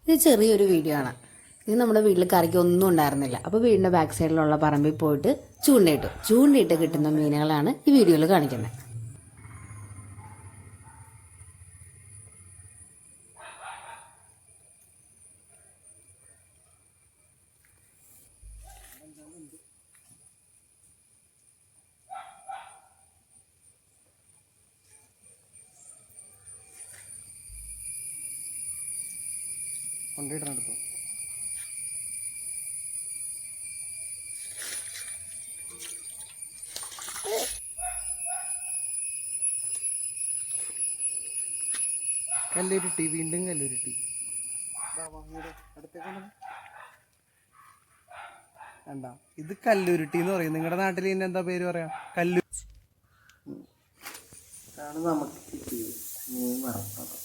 ഇത് ചെറിയൊരു വീഡിയോ ആണ്. ഇത് നമ്മുടെ വീട്ടിൽ കറിക്ക് ഒന്നും ഉണ്ടായിരുന്നില്ല. അപ്പോൾ വീടിൻ്റെ ബാക്ക് സൈഡിലുള്ള പറമ്പിൽ പോയിട്ട് ചൂണ്ടയിട്ട് കിട്ടുന്ന മീനുകളാണ് ഈ വീഡിയോയിൽ കാണിക്കുന്നത്. കൊണ്ടിട്ടെടുത്തു. കല്ലുരുട്ടി, വീണ്ടും കല്ലുരുട്ടി. വേണ്ട, ഇത് കല്ലുരുട്ടി എന്ന് പറയും. നിങ്ങളുടെ നാട്ടിൽ ഇതിന് എന്താ പേര് പറയാ? കല്ലു. ഇതാണ് നമുക്ക് കിട്ടിയത്, മീൻ വറുത്തത്.